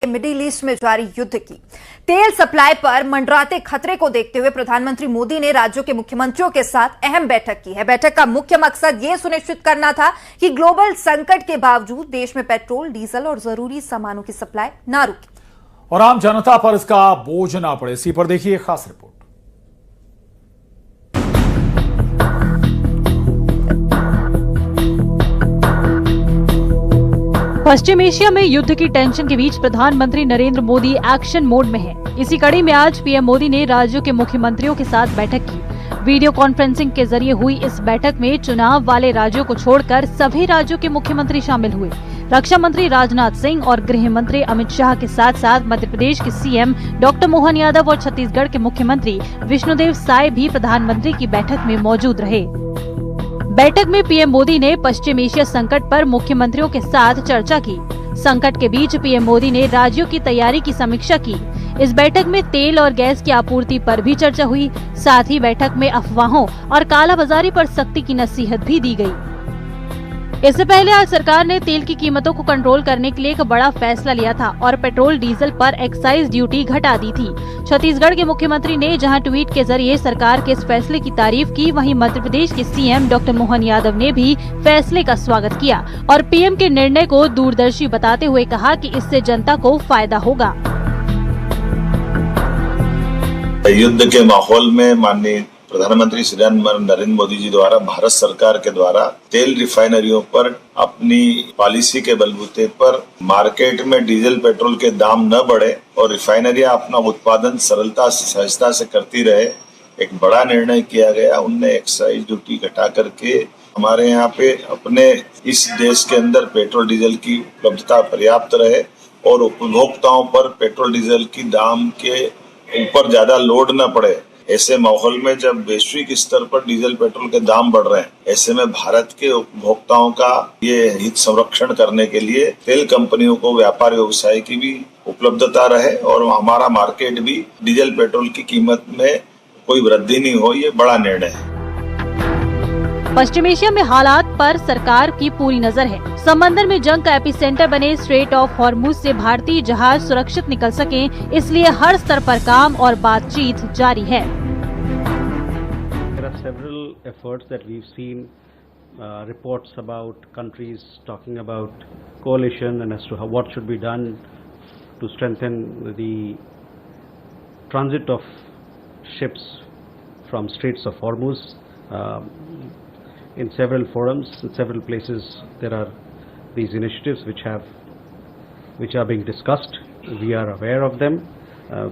Middle east में जारी युद्ध की तेल सप्लाई पर मंडराते खतरे को देखते हुए प्रधानमंत्री मोदी ने राज्यों के मुख्यमंत्रियों के साथ अहम बैठक की है। बैठक का मुख्य मकसद यह सुनिश्चित करना था कि ग्लोबल संकट के बावजूद देश में पेट्रोल, डीजल और जरूरी सामानों की सप्लाई ना रुके और आम जनता पर इसका बोझ ना पड़े। इसी पर देखिए खास रिपोर्ट। पश्चिम एशिया में युद्ध की टेंशन के बीच प्रधानमंत्री नरेंद्र मोदी एक्शन मोड में हैं। इसी कड़ी में आज पीएम मोदी ने राज्यों के मुख्यमंत्रियों के साथ बैठक की। वीडियो कॉन्फ्रेंसिंग के जरिए हुई इस बैठक में चुनाव वाले राज्यों को छोड़कर सभी राज्यों के मुख्यमंत्री शामिल हुए। रक्षा मंत्री राजनाथ सिंह और गृह मंत्री अमित शाह के साथ साथ मध्य प्रदेश के सीएम डॉक्टर मोहन यादव और छत्तीसगढ़ के मुख्यमंत्री विष्णुदेव साय भी प्रधानमंत्री की बैठक में मौजूद रहे। बैठक में पीएम मोदी ने पश्चिम एशिया संकट पर मुख्यमंत्रियों के साथ चर्चा की। संकट के बीच पीएम मोदी ने राज्यों की तैयारी की समीक्षा की। इस बैठक में तेल और गैस की आपूर्ति पर भी चर्चा हुई। साथ ही बैठक में अफवाहों और कालाबाजारी पर सख्ती की नसीहत भी दी गई। इससे पहले आज सरकार ने तेल की कीमतों को कंट्रोल करने के लिए एक बड़ा फैसला लिया था और पेट्रोल डीजल पर एक्साइज ड्यूटी घटा दी थी। छत्तीसगढ़ के मुख्यमंत्री ने जहां ट्वीट के जरिए सरकार के इस फैसले की तारीफ की, वहीं मध्य प्रदेश के सीएम डॉक्टर मोहन यादव ने भी फैसले का स्वागत किया और पीएम के निर्णय को दूरदर्शी बताते हुए कहा कि इससे जनता को फायदा होगा। युद्ध के माहौल में माननीय प्रधानमंत्री श्री नरेंद्र मोदी जी द्वारा भारत सरकार के द्वारा तेल रिफाइनरियों पर अपनी पॉलिसी के बलबूते पर मार्केट में डीजल पेट्रोल के दाम न बढ़े और रिफाइनरियां अपना उत्पादन सरलता सहजता से करती रहे, एक बड़ा निर्णय किया गया। उनने एक्साइज ड्यूटी घटा करके हमारे यहाँ पे अपने इस देश के अंदर पेट्रोल डीजल की उपलब्धता पर्याप्त रहे और उपभोक्ताओं पर पेट्रोल डीजल की दाम के ऊपर ज्यादा लोड न पड़े। ऐसे माहौल में जब वैश्विक स्तर पर डीजल पेट्रोल के दाम बढ़ रहे हैं, ऐसे में भारत के उपभोक्ताओं का ये हित संरक्षण करने के लिए तेल कंपनियों को व्यापार व्यवसाय की भी उपलब्धता रहे और हमारा मार्केट भी डीजल पेट्रोल की कीमत में कोई वृद्धि नहीं हो, ये बड़ा निर्णय है। पश्चिम एशिया में हालात पर सरकार की पूरी नजर है। समंदर में जंग का एपिसेंटर बने स्ट्रेट ऑफ हॉर्मुज से भारतीय जहाज सुरक्षित निकल सकें, इसलिए हर स्तर पर काम और बातचीत जारी है। There are several efforts that we've seen, reports about countries talking about coalition and as to what should be done to strengthen the transit of ships from Straits of Hormuz. In several forums, in several places, there are these initiatives which are being discussed. We are aware of them.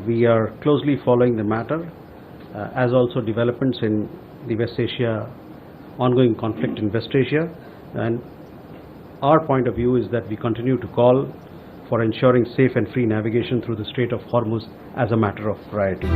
We are closely following the matter, as also developments in the West Asia, ongoing conflict in West Asia. And our point of view is that we continue to call for ensuring safe and free navigation through the Strait of Hormuz as a matter of priority.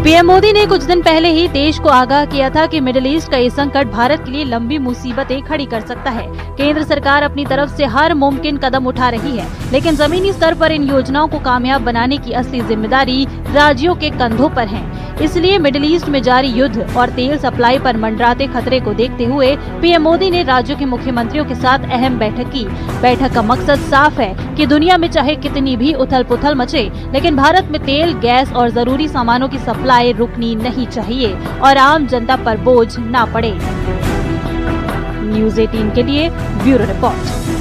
PM Modi ने कुछ दिन पहले ही देश को आगाह किया था कि मिडिल ईस्ट का ये संकट भारत के लिए लंबी मुसीबतें खड़ी कर सकता है। केंद्र सरकार अपनी तरफ से हर मुमकिन कदम उठा रही है, लेकिन जमीनी स्तर पर इन योजनाओं को कामयाब बनाने की असली जिम्मेदारी राज्यों के कंधों पर है। इसलिए मिडिल ईस्ट में जारी युद्ध और तेल सप्लाई पर मंडराते खतरे को देखते हुए पीएम मोदी ने राज्यों के मुख्यमंत्रियों के साथ अहम बैठक की। बैठक का मकसद साफ है कि दुनिया में चाहे कितनी भी उथल पुथल मचे, लेकिन भारत में तेल, गैस और जरूरी सामानों की सप्लाई रुकनी नहीं चाहिए और आम जनता पर बोझ ना पड़े। न्यूज़ 18 के लिए ब्यूरो रिपोर्ट।